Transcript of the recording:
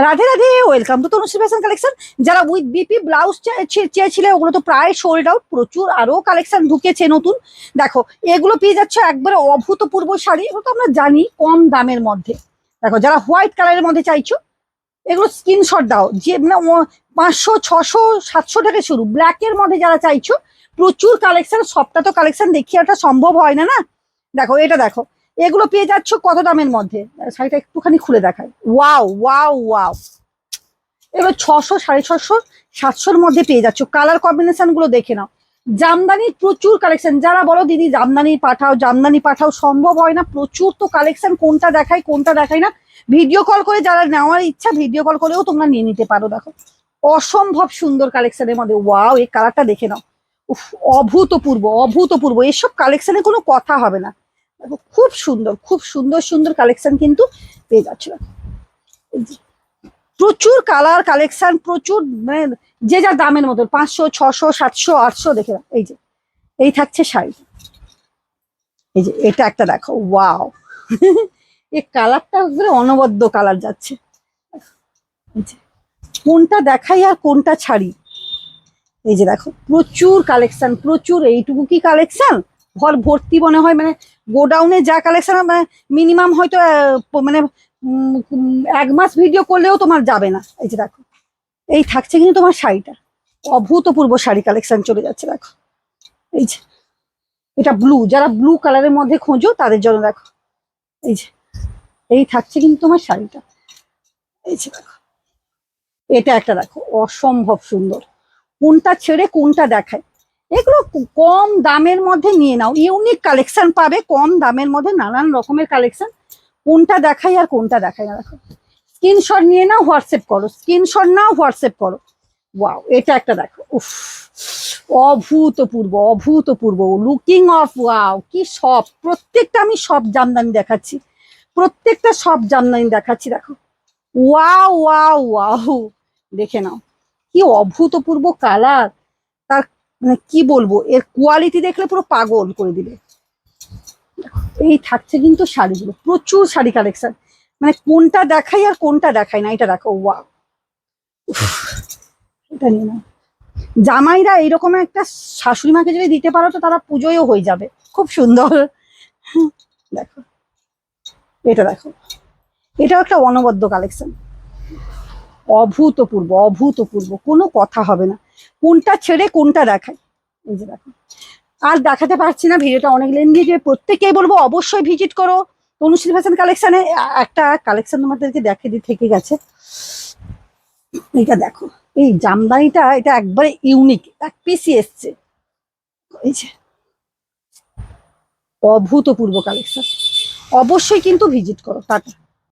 Radhe Radhe, welcome to Tanushree fashion collection. যারা with BP blouse চেয়েছিলে ওগুলো তো প্রায় সোল্ড আউট, প্রচুর আরো কালেকশন ঢুকেছে নতুন। দেখো এগুলো পেয়ে যাচ্ছে একবারে অভূতপূর্ব শাড়ি, এগুলো তো আমরা জানি কম দামের মধ্যে। দেখো যারা হোয়াইট কালারের মধ্যে চাইছো এগুলো স্ক্রিনশট দাও, যে মানে 500 600 700 থেকে শুরু। ব্ল্যাকের মধ্যে যারা চাইছো প্রচুর কালেকশন, সবটা তো কালেকশন দেখিয়ে ওটা সম্ভব হয় না না। দেখো এটা দেখো, এগুলো পেয়ে যাচ্ছ কত দামের মধ্যে, শাড়িটা একটুখানি খুলে দেখায়। ওয়াও ওয়াও ওয়াও, এগুলো 600 650 700-র মধ্যে পেয়ে যাচ্ছ। কালার কম্বিনেশন গুলো দেখে নাও। জামদানির প্রচুর কালেকশন। যারা বলো দিদি জামদানি পাঠাও জামদানি পাঠাও, সম্ভব হয় না, প্রচুর তো কালেকশন, কোনটা দেখাই কোনটা দেখাই না। ভিডিও কল করে যারা নেওয়ার ইচ্ছা ভিডিও কল করেও তোমরা নিয়ে নিতে পারো। দেখো অসম্ভব সুন্দর কালেকশনের মধ্যে, ওয়াও এই কালারটা দেখে নাও। উফ, অভূতপূর্ব অভূতপূর্ব, এসব কালেকশনে কোনো কথা হবে না। দেখো খুব সুন্দর, খুব সুন্দর সুন্দর কালেকশন কিন্তু পেয়ে যাচ্ছ। প্রচুর কালার কালেকশন, প্রচুর মানে যে যার দামের মতো, 500 600 700 800। দেখে নাও, এই যে এই থাকছে শাড়ি, এই যে এটা একটা দেখো, ওয়াও এই কালারটা একবারে অনবদ্য কালার যাচ্ছে। এই যে কোনটা দেখাই আর কোনটা ছাড়ি। এই যে দেখো প্রচুর কালেকশন, প্রচুর। এইটুকু কি কালেকশন, ঘর ভর্তি মনে হয়। মানে গোডাউনে যা কালেকশন মিনিমাম হয়তো মানে 1 মাস ভিডিও করলেও তোমার যাবে না। এই যে দেখো এই থাকছে কিন্তু তোমার শাড়িটা, অভূতপূর্ব শাড়ি কালেকশন চলে যাচ্ছে। দেখো এই যে এটা ব্লু, যারা ব্লু কালারের মধ্যে খোঁজো তাদের জন্য দেখো, এই যে এই থাকছে কিন্তু তোমার শাড়িটা। এই যে দেখো এটা একটা দেখো, অসম্ভব সুন্দর। কোনটা ছেড়ে কোনটা দেখায়। এগুলো কম দামের মধ্যে নিয়ে নাও, ইউনিক কালেকশন পাবে কম দামের মধ্যে, নানান রকমের কালেকশন। কোনটা দেখাই আর কোনটা দেখাই না। দেখো স্ক্রিনশট নিয়ে নাও, হোয়াটসঅ্যাপ করো, স্ক্রিনশট নাও হোয়াটসঅ্যাপ করো। ওয়াও এটা একটা দেখো, উফ অভূতপূর্ব অভূতপূর্ব লুকিং অফ, ওয়াও কি সব, প্রত্যেকটা আমি সব জামদানি দেখাচ্ছি, প্রত্যেকটা সব জামদানি দেখাচ্ছি। দেখো ওয়াও ওয়াও ওয়াও, দেখে নাও কি অভূতপূর্ব কালার। তার মানে কি বলবো, এর কোয়ালিটি দেখলে পুরো পাগল করে দিবে। এই থাকছে কিন্তু শাড়িগুলো, প্রচুর শাড়ি কালেকশন। মানে কোনটা দেখাই আর কোনটা দেখাই না। এটা দেখো ওয়াও, এটা নিয়ে নাও। জামাইরা এইরকম একটা শাশুড়ি মাকে যদি দিতে পারো তো তারা পুজোয়ও হয়ে যাবে, খুব সুন্দর। দেখো এটা দেখো, এটাও একটা অনবদ্য কালেকশন, অভূতপূর্ব অভূতপূর্ব, কোনো কথা হবে না। কোনটা ছেড়ে কোনটা দেখায়। এই যে দেখো, আর দেখাতে পারছি না, ভিডিওটা অনেক লেন্দি, যে প্রত্যেকেই বলবো অবশ্যই ভিজিট করো তনুশ্রী ফ্যাশন কালেকশনে। একটা কালেকশন তোমাদেরকে দেখে দিয়ে থেকে গেছে, এটা দেখো এই জামদানিটা, এটা একবারে ইউনিক, এক পিসি এসছে। এই যে অভূতপূর্ব কালেকশন, অবশ্যই কিন্তু ভিজিট করো। টাটা।